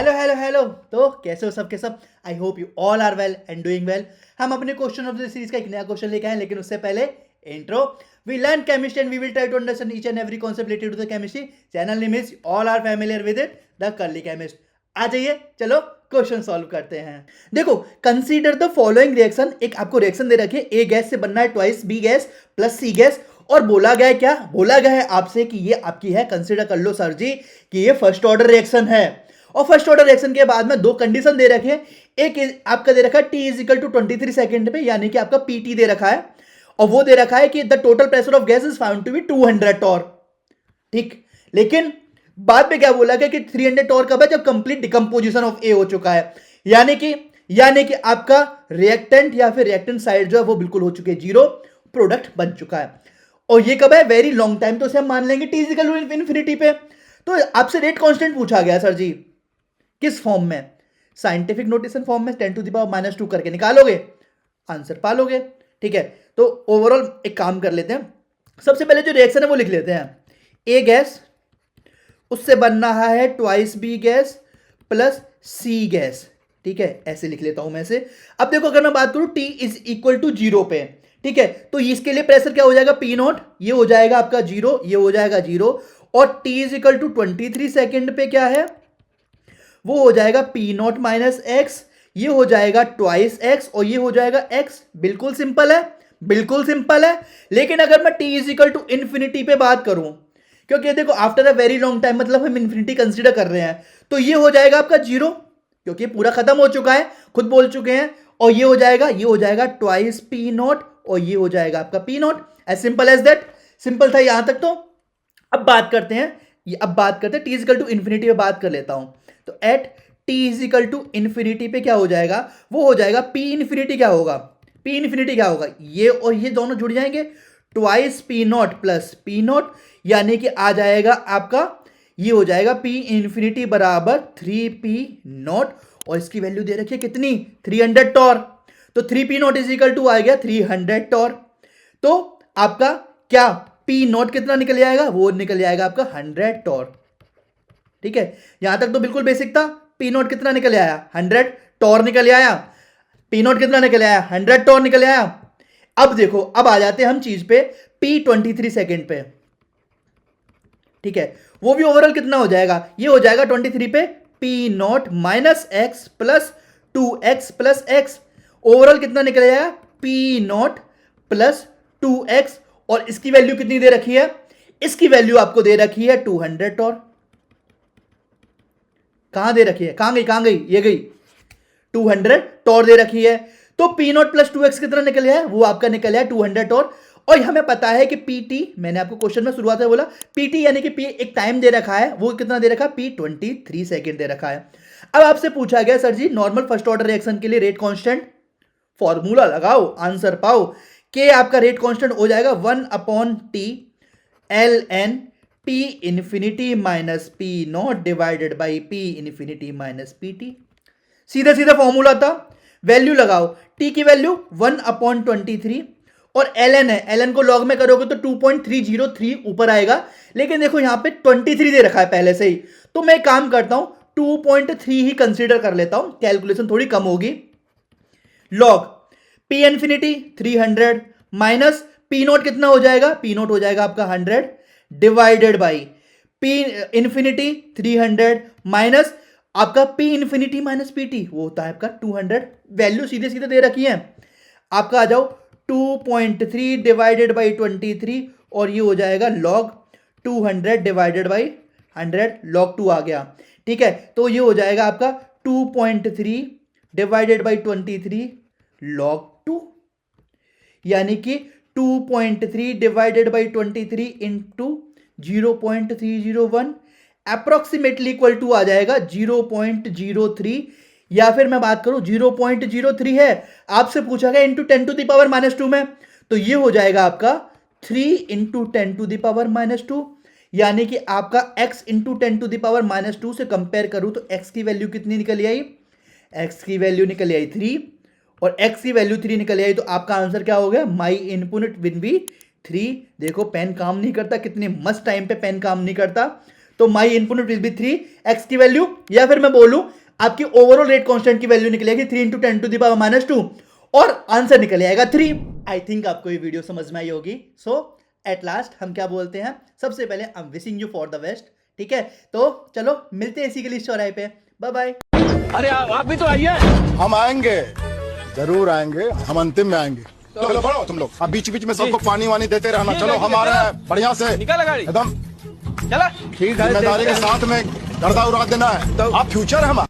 Hello hello hello. तो कैसे हो सब के सब? I hope you all are well and doing well. हम अपने क्वेश्चन ऑफ द सीरीज का एक नया क्वेश्चन लेके आए, लेकिन उससे पहले intro. We learn chemistry and we will try to understand each and every concept related to the chemistry. Channel name is all are familiar with it, the curly chemist. आ जाइए, चलो क्वेश्चन सॉल्व करते हैं। देखो, consider the following reaction. एक आपको reaction दे रखी है, ए गैस से बनना है ट्वाइस बी गैस प्लस सी गैस। और बोला गया है क्या? बोला गया है आपसे कि ये आपकी है, कंसीडर कर लो सर जी कि ये फर्स्ट ऑर्डर रिएक्शन है। और फर्स्ट ऑर्डर रिएक्शन के बाद में दो कंडीशन दे रखे हैं। एक आपका दे रखा है T is equal to 23 second पे, यानी कि आपका पीटी दे रखा है। और वो दे रखा है कि the total pressure of gas is found to be 200 torr. ठीक, लेकिन बाद में क्या बोला गया कि 300 टॉर कब है? जब कंप्लीट डिकम्पोजिशन ऑफ ए हो चुका है, यानी कि आपका रिएक्टेंट या फिर रिएक्टेंट साइड जो है वो बिल्कुल हो चुके जीरो, प्रोडक्ट बन चुका है। और ये कब है? Very long time. तो उसे हम मान लेंगे T is equal to infinity पे। तो आपसे रेट कांस्टेंट पूछा गया सर जी, किस फॉर्म में? साइंटिफिक नोटेशन फॉर्म में 10 टू द पावर -2 करके निकालोगे, आंसर पालोगे। ठीक है, तो ओवरऑल एक काम कर लेते हैं। सबसे पहले जो रिएक्शन है वो लिख लेते हैं। ए गैस, उससे बन रहा है ट्वाइस बी गैस प्लस सी गैस। ठीक है, ऐसे लिख लेता हूं मैं से। अब देखो, अगर मैं बात करूं T is equal to zero पे, ठीक है, तो इसके लिए प्रेशर क्या हो जाएगा? पी नॉट, ये हो जाएगा आपका जीरो, ये हो जाएगा जीरो। और T is equal to 23 second पे क्या है? वो हो जाएगा पी नॉट माइनस एक्स, ये हो जाएगा ट्वाइस एक्स और ये हो जाएगा एक्स। बिल्कुल सिंपल है, बिल्कुल सिंपल है। लेकिन अगर मैं T is equal to infinity पे बात करूं, क्योंकि देखो after a very long time मतलब हम इन्फिनिटी कंसीडर कर रहे हैं, तो ये हो जाएगा आपका जीरो, क्योंकि पूरा खत्म हो चुका है, खुद बोल चुके हैं। और ये हो जाएगा ट्वाइस पी नॉट और ये हो जाएगा आपका P naught. As simple as that. Simple था यहां तक। तो अब बात करते हैं, टी इजिकल टू इन्फिनिटी पे बात कर लेता हूं। तो at T is equal to infinity पे क्या हो जाएगा? वो हो जाएगा पी इन्फिनिटी। क्या होगा? पी इन्फिनिटी क्या होगा? ये और ये दोनों जुड़ जाएंगे, twice P not plus P not, यानी कि आ जाएगा आपका, ये हो जाएगा पी इन्फिनिटी बराबर 3p नॉट। और इसकी वैल्यू दे रखी है कितनी? 300 टॉर। तो 3p naught is equal to आ गया 300 टॉर। तो आपका क्या पी नॉट कितना निकल जाएगा? वो निकल जाएगा आपका 100 टॉर। ठीक है, यहां तक तो बिल्कुल बेसिक था। पी नॉट कितना निकल आया? 100 टॉर निकल आया। पी नॉट कितना निकल आया? 100 टॉर निकल आया। अब देखो, अब आ जाते हैं हम चीज पे, पी 23 सेकेंड पे। ठीक है, वो भी ओवरऑल कितना हो जाएगा? ये हो जाएगा 23 पे P not minus x plus 2x plus x. Overall कितना निकल जाएगा? P not plus 2x। और इसकी वैल्यू कितनी दे रखी है? इसकी वैल्यू आपको दे रखी है 200 टॉर। कहां दे रखी है? कहां गई? ये गई। 200 टॉर दे रखी है। तो पी नॉट प्लस 2x कितना निकल है? वो आपका निकल है 200 टॉर। और हमें पता है कि पीटी, मैंने आपको क्वेश्चन में शुरुआत में बोला पीटी यानी कि पी एक टाइम दे रखा है, वो कितना दे रखा है? पी 23 सेकेंड दे रखा है। अब आपसे पूछा गया सर जी नॉर्मल फर्स्ट ऑर्डर रिएक्शन के लिए रेट कांस्टेंट, फॉर्मूला लगाओ, आंसर पाओ। के आपका रेट कांस्टेंट हो जाएगा 1/t ln P infinity minus P not divided by P infinity minus P T. सीधा सीधा फॉर्मूला था, वैल्यू लगाओ। टी की वैल्यू 1/23 और ln है, ln को लॉग में करोगे तो 2.303 ऊपर आएगा। लेकिन देखो यहां पे 23 दे रखा है पहले से ही, तो मैं काम करता हूं 2.3 ही कंसीडर कर लेता हूं, कैलकुलेशन थोड़ी कम होगी। Log P infinity 300 minus P naught कितना हो जाएगा? पी नॉट हो जाएगा आपका 100 divided by P infinity 300 minus आपका P infinity minus P T, वो होता है आपका 200। वैल्यू सीधे सीधे दे रखी है। आपका आ जाओ 2.3 डिवाइडेड बाई 23 और ये हो जाएगा लॉग 200 डिवाइडेड बाई 100, लॉग 2 आ गया। ठीक है, तो ये हो जाएगा आपका 2.3 डिवाइडेड बाई 23 लॉग 2, यानी कि 2.3 divided by 23 into 0.301 approximately equal to आ जाएगा 0.03। या फिर मैं बात करूं 0.03 है, आपसे पूछा गया इंटू 10 टू द पावर -2 में, तो ये हो जाएगा आपका 3 इंटू 10 टू द पावर -2, यानी कि आपका x into 10 to the power -2 से कंपेयर करूं तो x की वैल्यू कितनी निकल आई? x की वैल्यू निकल आई 3 और x की वैल्यू 3 निकल आई। तो आपका आंसर क्या हो गया? माई इनपुट विल बी 3। देखो पेन काम नहीं करता, कितने मस्त टाइम पे पेन काम नहीं करता। तो माई इनपुट विल बी 3, एक्स की वैल्यू, या फिर मैं बोलूं आपकी ओवरऑल रेट कांस्टेंट की वैल्यू निकलेगी 3 इंटू 10 टू द पावर -2 और आंसर निकल आएगा 3। आई थिंक आपको ये वीडियो समझ में आई होगी। सो एट लास्ट हम क्या बोलते हैं, सबसे पहले I am wishing you for the best, ठीक है। तो चलो मिलते हैं इसी के लिए चौराहे पे, बाय बाय। अरे आप भी तो आइए। हम आएंगे, जरूर आएंगे, हम अंतिम में आएंगे। चलो बढ़ो तुम लोग, अब बीच बीच में सबको पानी वानी देते रहना। चलो हम आ रहे हैं बढ़िया से, निकाल गाड़ी एकदम चला। ठीक है, जिम्मेदारी के साथ में गर्दा उड़ा देना है। आप फ्यूचर है हमारा।